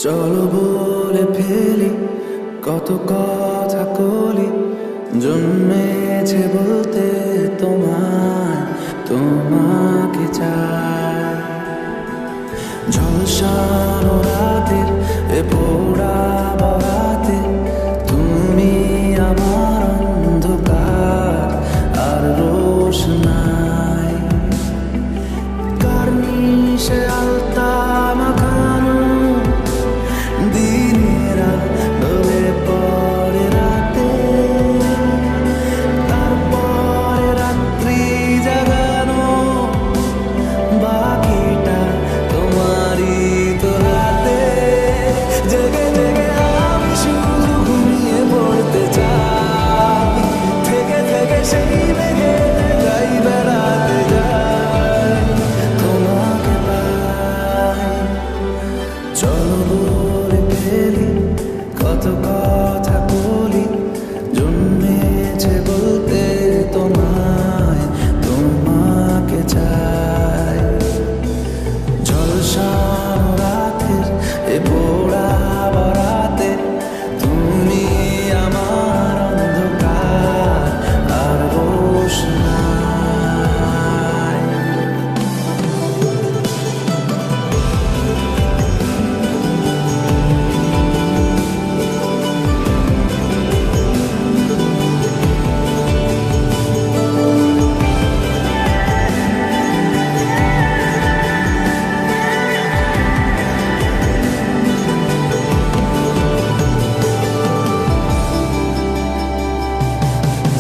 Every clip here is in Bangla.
চলো বলে ফেলি কত কথা কলি, জন্মেছে বলতে তোমায়, তোমাকে চাই। ঝলসানো রাতের এ পোড়া বরাতে তুমি আমার অন্ধকার আর রোশনাই। কার্নিশে আলতা মাখানো দিনের আলোয় পরে রাতে, তারপরে রাত্রি জাগানো বাকিটা তোমারই তো হাতে। জেগে জেগে আমি শুধু ঘুমিয়ে পড়তে চাই, থেকে থেকে সেই মেঘে যাই বেড়াতে যাই, তোমাকে পাই। চলো বলে ফেলি কত কথা বলি, জন্মেছে বলতে তোমায়, তোমাকে চাই। ঝলসানো রাতের এ পোড়া বরাতে তুমি আমার অন্ধকার আর রোশনাই।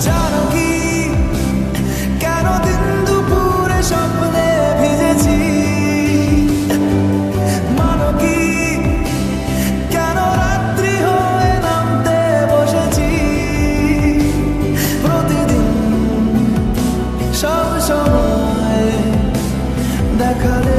জানো কি কেন দিন দুপুরে স্বপ্নে ভিজেছি? মানো কি কেন রাত্রি হয়ে নামতে বসেছি? প্রতিদিন সব সময় দেখালে